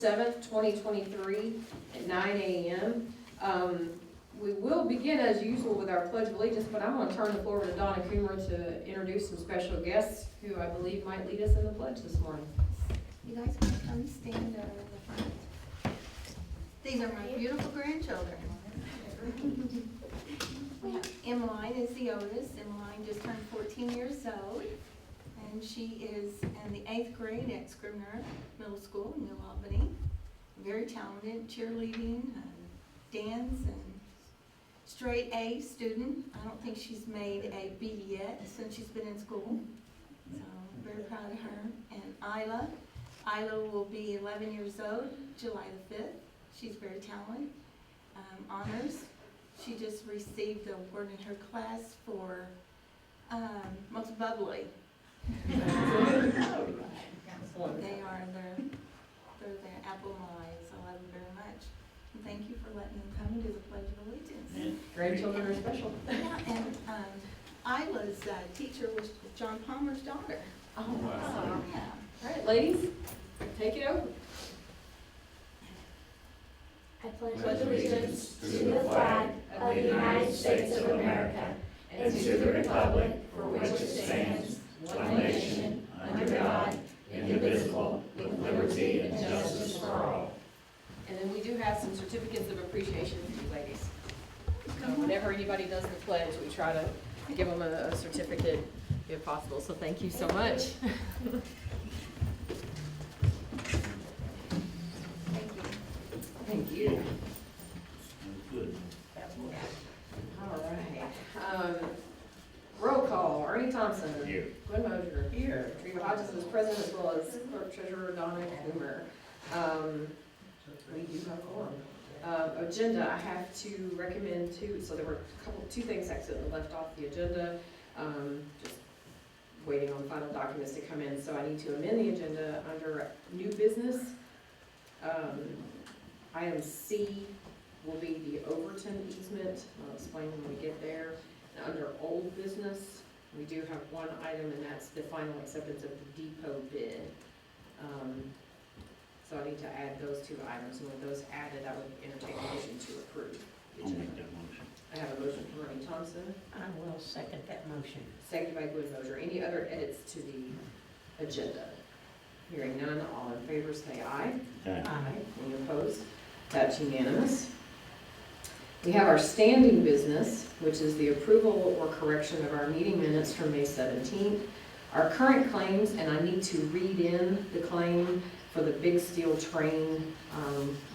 7th, 2023 at 9 a.m. We will begin as usual with our Pledge of Allegiance, but I'm going to turn the floor over to Donna Coomer to introduce some special guests who I believe might lead us in the pledge this morning. You guys can come stand over the front. These are my beautiful grandchildren. We have Emmeline is the oldest. Emmeline just turned 14 years old, and she is in the 8th grade at Scribner Middle School in New Albany. Very talented, cheerleading, dance, and straight A student. I don't think she's made a B yet since she's been in school, so I'm very proud of her. And Isla will be 11 years old, July the 5th. She's very talented. Honors. She just received the award in her class for most bubbly. They are they're the apple mice. I love them very much. And thank you for letting them come and do the Pledge of Allegiance. Grandchildren are special. Yeah, and Isla's teacher was John Palmer's daughter. Oh, wow. Yeah. All right, ladies, take it over. I pledge allegiance to the flag of the United States of America and to the republic for which it stands, one nation, under God, indivisible, with liberty and justice for all. And then we do have some certificates of appreciation for you ladies. Whenever anybody does the pledge, we try to give them a certificate if possible, so thank you so much. Thank you. Good. All right. Roll call, Ernie Thompson. Here. Gwen Mosier. Here. Treva Hodgson is present, as well as Clerk Treasurer Donna Coomer. We do have a quorum. Agenda, I have to recommend so there were two things I accidentally left off the agenda. Just waiting on final documents to come in, so I need to amend the agenda under new business. Item C will be the Overton easement. I'll explain when we get there. Now, under old business, we do have one item, and that's the final acceptance of the depot bid. So I need to add those two items, and with those added, I would entertain a motion to approve the I'll agenda. make that motion. I have a motion from Ernie Thompson, I will second that motion. seconded by Gwen Mosier. Any other edits to the agenda? Hearing none, all in favor say aye. Aye. Aye. Any opposed? That's unanimous. We have our standing business, which is the approval or correction of our meeting minutes from May 17th. Our current claims, and I need to read in the claim for the Big Steel Train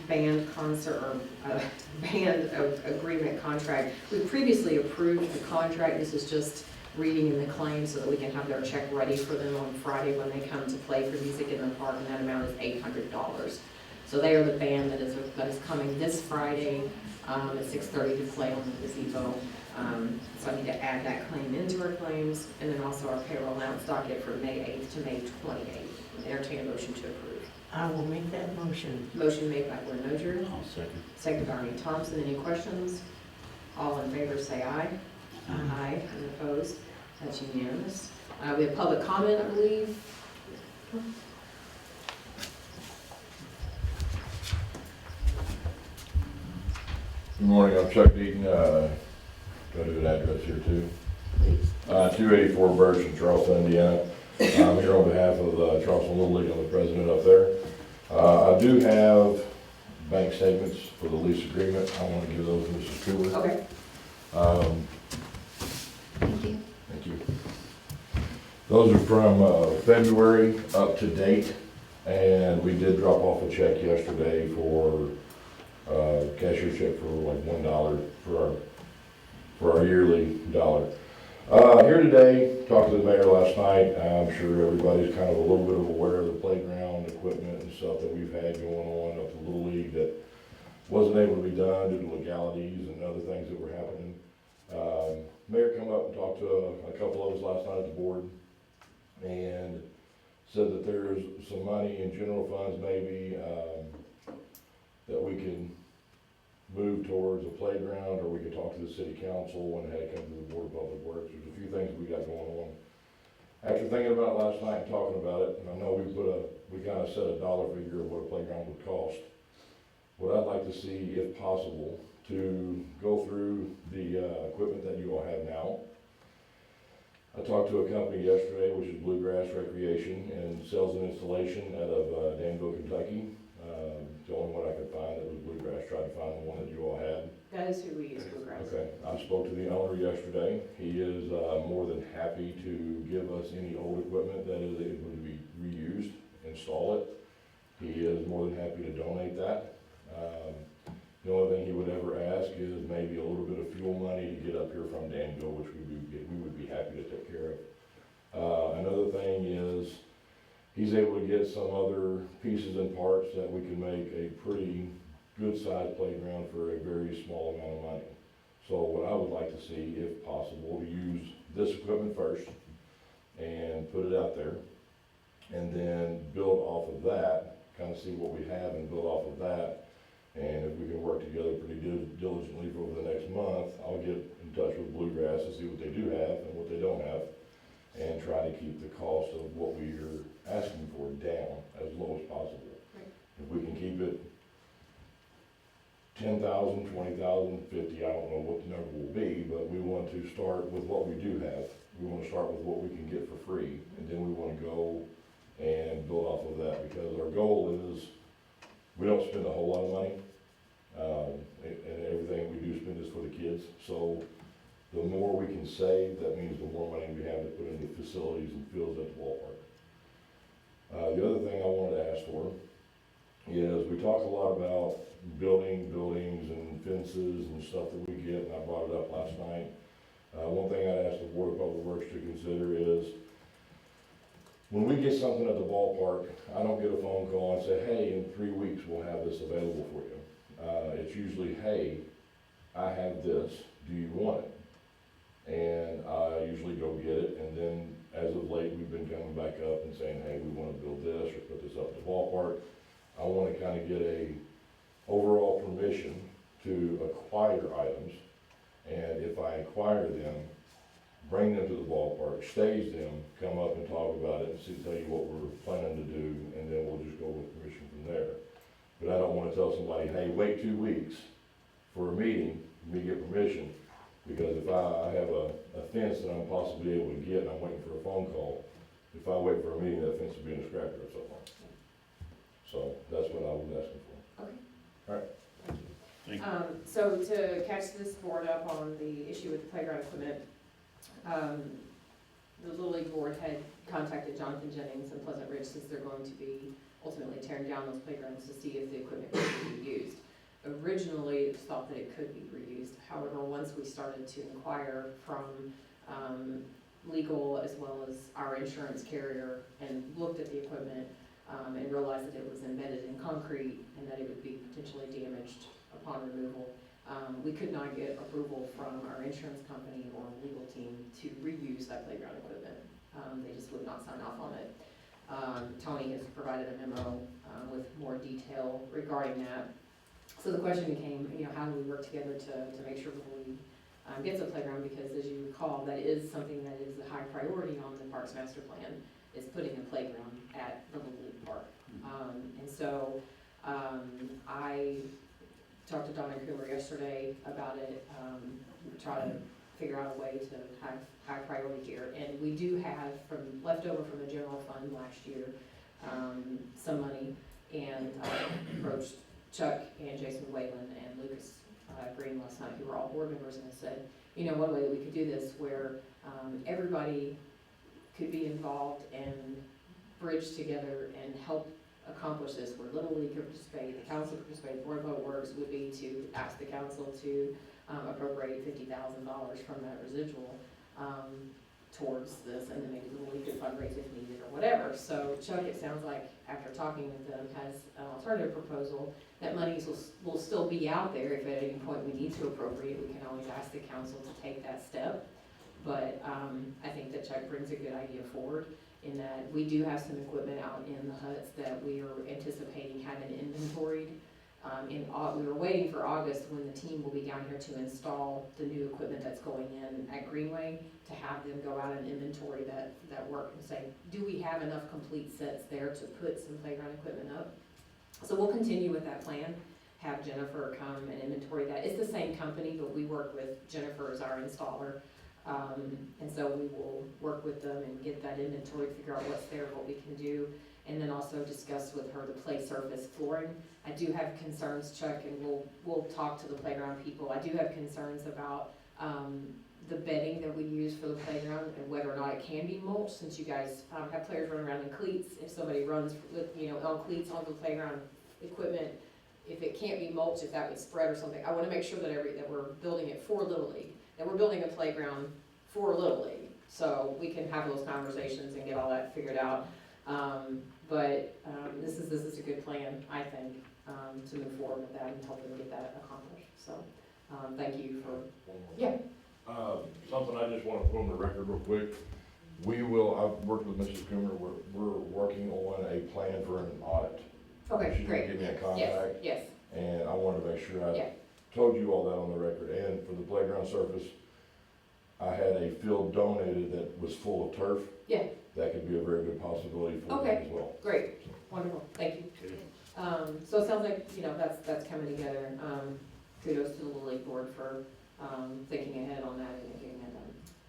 band concert, or band agreement contract. We previously approved the contract. This is just reading in the claim so that we can have their check ready for them on Friday when they come to play for Music in the Park, and that amount is $800. So they are the band that is coming this Friday at 6:30 to play on the gazebo. So I need to add that claim into our claims, and then also our payroll allowance docket for May 8th to May 28th. Entertain a motion to approve. I will make that motion. Motion made by Gwen Mosier, I'll second. seconded by Ernie Thompson. Any questions? All in favor say aye. Aye. Any opposed? That's unanimous. We have public comment, I believe. Good morning, I'm Chuck Deaton. Do I do an address here too? 284 Birch in Charleston, Indiana. I'm here on behalf of Charleston Little League. I'm the president up there. I do have bank statements for the lease agreement. I want to give those to Mrs. Cooler. Okay. Thank you. Thank you. Those are from February up to date, and we did drop off a check yesterday for cashier check for like $1 for our yearly dollar. Here today, talked to the mayor last night. I'm sure everybody's kind of a little bit aware of the playground equipment and stuff that we've had going on up at the Little League that wasn't able to be done due to legalities and other things that were happening. Mayor come up and talked to a couple of us last night at the board and said that there's some money in general funds maybe that we can move towards a playground, or we could talk to the city council when it had come to the Board of Public Works. There's a few things we got going on. After thinking about it last night and talking about it, and I know we put a we kind of set a dollar figure of what a playground would cost. What I'd like to see, if possible, to go through the equipment that you all have now. I talked to a company yesterday, which is Bluegrass Recreation and Sales and Installation out of Danville, Kentucky. The only one I could find that was Bluegrass, tried to find the one that you all had. That is who we use, Bluegrass. Okay, I spoke to the owner yesterday. He is more than happy to give us any old equipment that is able to be reused, install it. He is more than happy to donate that. The only thing he would ever ask is maybe a little bit of fuel money to get up here from Danville, which we would be happy to take care of. Another thing is, he's able to get some other pieces and parts that we can make a pretty good-sized playground for a very small amount of money. So what I would like to see, if possible, to use this equipment first and put it out there, and then build off of that, kind of see what we have and build off of that. And if we can work together pretty diligently for over the next month, I'll get in touch with Bluegrass and see what they do have and what they don't have, and try to keep the cost of what we are asking for down as low as possible. Right. If we can keep it 10,000, 20,000, 50, I don't know what the number will be, but we want to start with what we do have. We want to start with what we can get for free, and then we want to go and build off of that, because our goal is, we don't spend a whole lot of money, and everything we do spend is for the kids. So the more we can save, that means the more money we have to put into facilities and fields at the ballpark. The other thing I wanted to ask for is, we talk a lot about buildings and fences and stuff that we get, and I brought it up last night. One thing I'd ask the Board of Public Works to consider is, when we get something at the ballpark, I don't get a phone call and say, hey, in 3 weeks we'll have this available for you. It's usually, hey, I have this, do you want it? And I usually go get it, and then as of late, we've been coming back up and saying, hey, we want to build this or put this up at the ballpark. I want to kind of get a overall permission to acquire items, and if I acquire them, bring them to the ballpark, stage them, come up and talk about it, and see, tell you what we're planning to do, and then we'll just go with permission from there. But I don't want to tell somebody, hey, wait 2 weeks for a meeting, me get permission, because if I have a fence that I'm possibly able to get, and I'm waiting for a phone call, if I wait for a meeting, that fence will be in a scrapyard somewhere. So that's what I was asking for. Okay. All right. Thank you. So to catch this board up on the issue with the playground equipment, the Little League Board had contacted Jonathan Jennings and Pleasant Ridge, since they're going to be ultimately tearing down those playgrounds, to see if the equipment could be reused. Originally, it was thought that it could be reused. However, once we started to inquire from legal as well as our insurance carrier, and looked at the equipment, and realized that it was embedded in concrete and that it would be potentially damaged upon removal, we could not get approval from our insurance company or legal team to reuse that playground equipment. They just would not sign off on it. Tony has provided a memo with more detail regarding that. So the question became, how do we work together to make sure that we get the playground? Because as you recall, that is something that is a high priority on the Parks Master Plan, is putting a playground at the Little League Park. And so I talked to Donna Coomer yesterday about it, try to figure out a way to have high priority here. And we do have leftover from the general fund last year, some money, and I approached Chuck and Jason Whalen and Lucas Green last night, who were all board members, and I said, one way that we could do this where everybody could be involved and bridge together and help accomplish this, where Little League could participate, the council could participate, Board of Public Works would be to ask the council to appropriate $50,000 from that residual towards this, and then maybe Little League could fundraise if needed or whatever. So Chuck, it sounds like, after talking with them, has an alternative proposal that monies will still be out there. If at any point we need to appropriate, we can always ask the council to take that step. But I think that Chuck brings a good idea forward, in that we do have some equipment out in the huts that we are anticipating having inventoried we were waiting for August when the team will be down here to install the new equipment that's going in at Greenway, to have them go out and inventory that work and say, do we have enough complete sets there to put some playground equipment up? So we'll continue with that plan, have Jennifer come and inventory that. It's the same company, but we work with Jennifer as our installer. And so we will work with them and get that inventory, figure out what's there, what we can do, and then also discuss with her the play surface flooring. I do have concerns, Chuck, and we'll talk to the playground people. I do have concerns about the bedding that we use for the playground and whether or not it can be mulched, since you guys have players running around in cleats. If somebody runs with, on cleats onto the playground equipment, if it can't be mulched, if that would spread or something. I wanna make sure that we're building it for Little League, that we're building a playground for Little League. So we can have those conversations and get all that figured out. But this is a good plan, I think, to move forward with that and help them get that accomplished. So, thank you for, yeah. Something I just want to put on the record real quick. I've worked with Mrs. Coomer, we're working on a plan for an audit. Okay, She's great. gonna give me a Yes, contact, yes, and I want to make sure Yeah. I told you all that on the record. And for the playground surface, I had a field donated that was full of turf. yeah, That could be a very good possibility for Okay. them as well. great, wonderful, thank you. So it sounds like, that's coming together. Kudos to the Little League Board for thinking ahead on that and getting that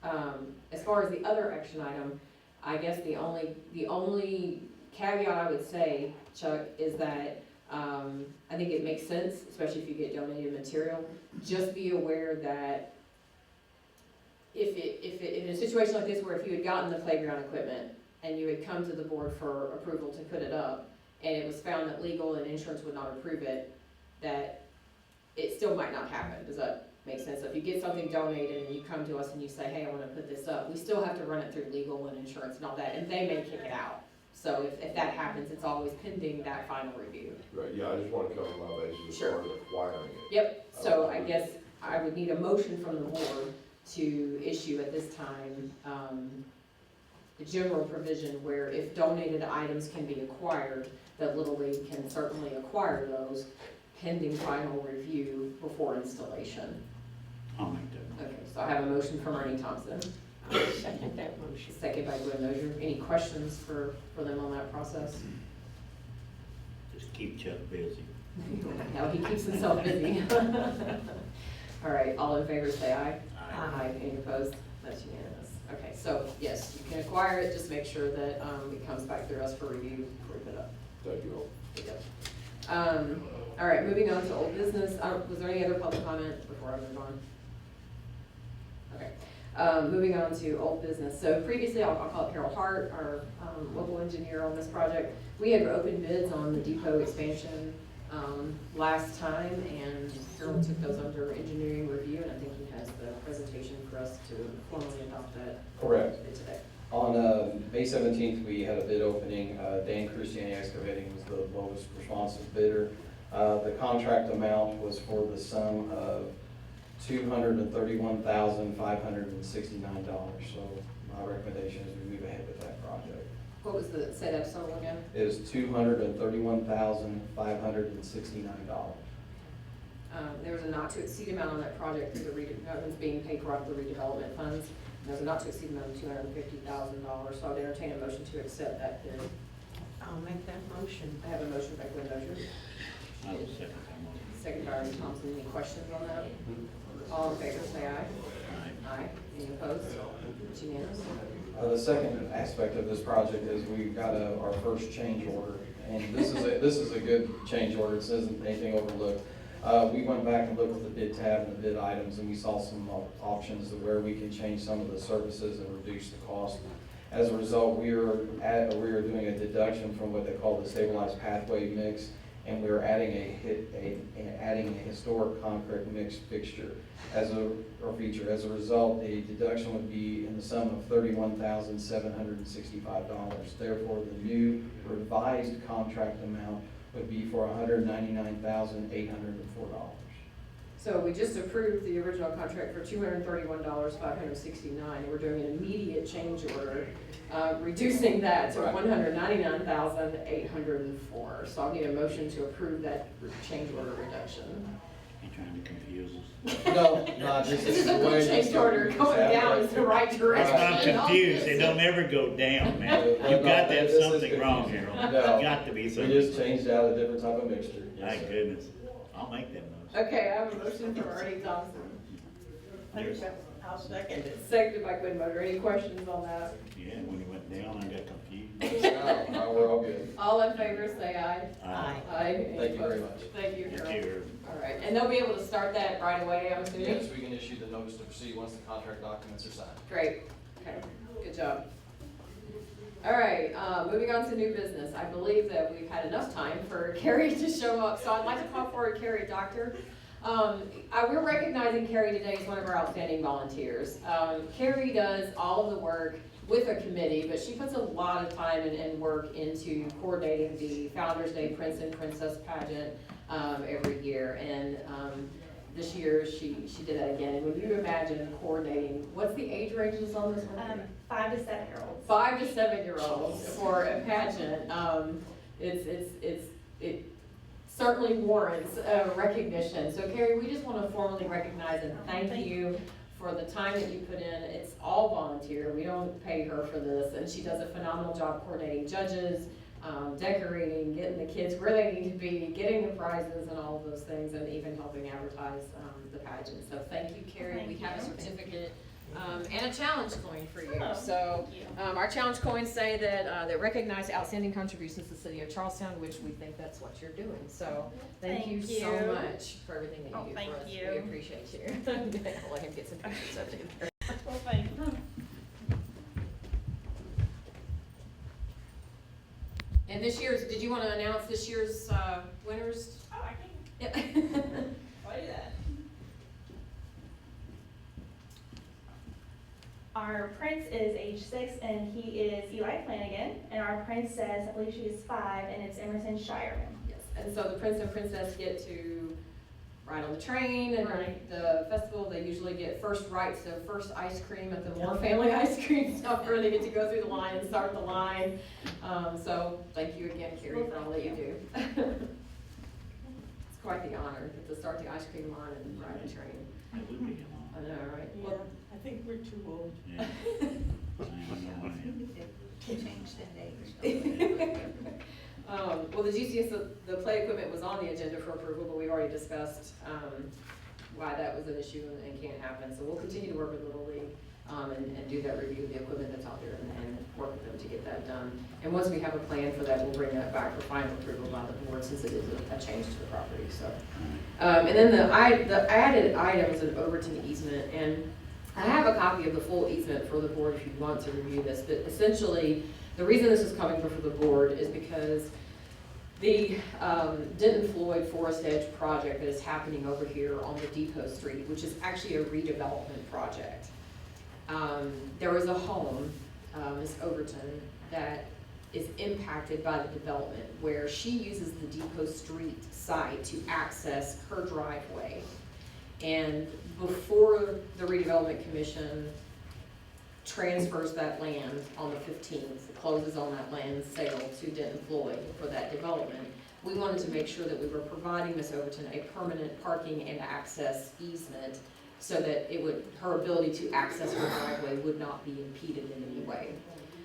done. As far as the other action item, I guess the only caveat I would say, Chuck, is that I think it makes sense, especially if you get donated material. Just be aware that if in a situation like this, where if you had gotten the playground equipment and you had come to the board for approval to put it up, and it was found that legal and insurance would not approve it, that it still might not happen. Does that make sense? So if you get something donated and you come to us and you say, hey, I wanna put this up, we still have to run it through legal and insurance and all that, and they may kick it out. So if that happens, it's always pending that final review. Right, yeah, I just want to cover my bases as Sure. far as acquiring it. Yep, so I guess I would need a motion from the board to issue at this time, the general provision where if donated items can be acquired, that Little League can certainly acquire those pending final review before installation. I'll make that motion. Okay, so I have a motion from Ernie Thompson, I'll second that motion. second by Gwen Mosier. Any questions for them on that process? Just keep Chuck busy. No, he keeps himself busy. All right, all in favor say aye. Aye. Any opposed? That's unanimous. Okay, so yes, you can acquire it, just make sure that it comes back through us for review before we put it up. Thank you all. Yep. All right, moving on to old business. Was there any other public comment before I move on? Okay, moving on to old business. So previously, I'll call it Carol Hart, our local engineer on this project. We had open bids on the depot expansion last time, and Carol took those under engineering review, and I think he has the presentation for us to formally adopt that Correct. bid today. On May 17th, we had a bid opening. Dan Cruciani Excavating was the lowest responsive bidder. The contract amount was for the sum of $231,569. So my recommendation is we move ahead with that project. What was say that total again? It is $231,569. There was a not to exceed amount on that project through the that was being paid for out of the redevelopment funds. There's a not to exceed amount of $250,000, so I'd entertain a motion to accept that bid. I'll make that motion. I have a motion by Gwen Mosier, I will second that motion. second by Ernie Thompson. Any questions on that? All in favor, say aye. Aye. Any opposed? It's unanimous. The second aspect of this project is we got our first change order, and this is a good change order. It isn't anything overlooked. We went back and looked at the bid tab and the bid items, and we saw some options of where we can change some of the services and reduce the cost. As a result, we are doing a deduction from what they call the stabilized pathway mix, and we are adding adding a historic concrete mix fixture feature. As a result, the deduction would be in the sum of $31,765. Therefore, the new revised contract amount would be for $199,804. So So we just approved the original contract for $231,569. We're doing an immediate change order, reducing that to Right. $199,804. So I'll need a motion to approve that change order reduction. You trying to confuse us? No, no, this This is is a the way. good change order, going down is the right direction. That's why I'm confused, it don't ever go down, man. You've got to have This is something wrong here. confusing. There's No. got to be We something. just changed out a different type of mixture. Yes, My sir. goodness, I'll make that motion. Okay, I have a motion from Ernie Thompson, I'll second it. seconded by Quinn Motor. Any questions on that? Yeah, when it went down, I got confused. No, we're all good. All in favor, say aye. Aye. Aye. Any Thank you very opposed? much. Thank you, Thank Carol. you. All right, and they'll be able to start that right away, I'm assuming? Yes, we can issue the notice to proceed once the contract documents are signed. Great, okay, good job. All right, moving on to new business. I believe that we've had enough time for Carrie to show up, so I'd like to call forward Carrie Doctor. We're recognizing Carrie today as one of our outstanding volunteers. Carrie does all of the work with a committee, but she puts a lot of time and work into coordinating the Founder's Day Prince and Princess pageant every year. And this year, she did that again. And when you imagine coordinating, what's the age ranges on this one? 5 to 7 year olds. 5 to 7 year olds for a pageant. It certainly warrants recognition. So Carrie, we just want to formally recognize and thank you for the time that you put in. It's all volunteer. We don't pay her for this, and she does a phenomenal job coordinating judges, decorating, getting the kids where they need to be, getting the prizes and all of those things, and even helping advertise the pageant. So thank you, Carrie. We have a certificate and a challenge coin for you. So our challenge coins say that recognize outstanding contributions to the city of Charlestown, which we think that's what you're doing. So thank you so much for everything that you do for us. We appreciate you. I'll let him get some pictures of it. Well, thank you. And this year's, did you want to announce this year's winners? Oh, I can. Yep. Why do that? Our prince is age 6 and he is Eli Flanagan, and our princess, I believe she is 5, and it's Emerson Shireman. Yes, and so the prince and princess get to ride on the train, and Right. the festival, they usually get first rights, so first ice cream at the Moore Family Ice Cream Supper. They get to go through the line and start the line. So thank you again, Carrie, for all that you do. It's quite the honor to start the ice cream line and ride the train. That would be I know, right? Yeah, Well, I think we're too old. yeah. I know, Change that date. Well, the GCS, the play equipment was on the agenda for approval, but we already discussed why that was an issue and can't happen. So we'll continue to work with Little League and do that review of the equipment that's out there and work with them to get that done. And once we have a plan for that, we'll bring that back for final approval by the board, since it is a change to the property, so. And then the added item is an Overton easement, and I have a copy of the full easement for the board if you want to review this, but essentially, the reason this is coming before the board is because the Denton Floyd Forest Edge project that is happening over here on the Depot Street, which is actually a redevelopment project. There was a home, Ms. Overton, that is impacted by the development, where she uses the Depot Street site to access her driveway. And before the redevelopment commission transfers that land on the 15th, closes on that land sale to Denton Floyd for that development, we wanted to make sure that we were providing Ms. Overton a permanent parking and access easement so that her ability to access her driveway would not be impeded in any way.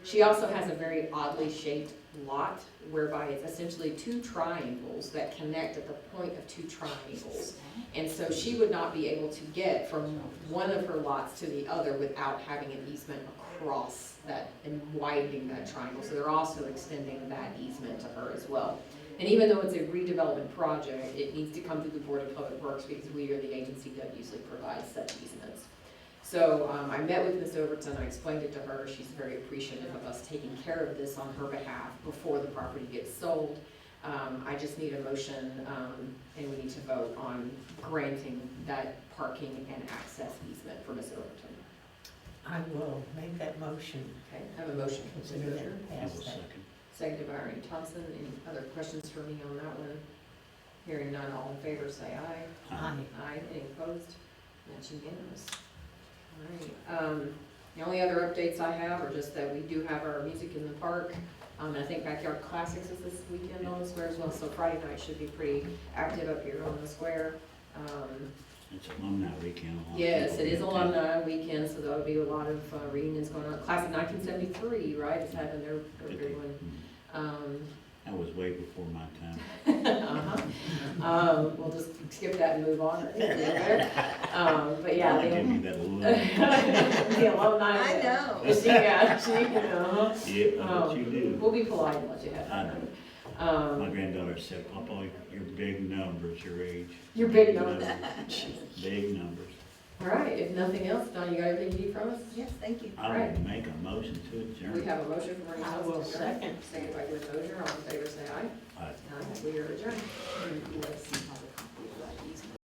She also has a very oddly shaped lot whereby it's essentially 2 triangles that connect at the point of 2 triangles. And so she would not be able to get from one of her lots to the other without having an easement across that and widening that triangle. So they're also extending that easement to her as well. And even though it's a redevelopment project, it needs to come through the Board of Public Works because we are the agency that usually provides such easements. So I met with Ms. Overton, I explained it to her. She's very appreciative of us taking care of this on her behalf before the property gets sold. I just need a motion, and we need to vote on granting that parking and access easement for Ms. Overton. I will make that motion. Okay, I have a motion. Consider that I will passed. second. Seconded by Ernie Thompson. Any other questions for me on that one? Hearing none, all in favor, say aye. Aye. Aye, any opposed? That's unanimous. All right, the only other updates I have are just that we do have our music in the park. I think Backyard Classics is this weekend on the square as well, so Friday night should be pretty active up here on the square. It's alumni weekend. A lot of Yes, people it is get alumni weekend, so there'll be a lot of reunions going on. Class of 1973, right, is having their big one. That was way before my time. We'll just skip that and move on. I think we're there. But yeah, Give the me that look. the alumni. I know. Yeah, I bet you do. We'll be polite and let you have I that. know. My granddaughter said, Papa, your big numbers, your age. Your big numbers. Big numbers. All right, if nothing else, Don, you got everything you need from us? Yes, thank you. I will make a motion to We adjourn. have a motion from Bernie I Thomas. will to adjourn. second. Second by Glenn Dozier, all in favor say aye. Aye. Aye, we are adjourned.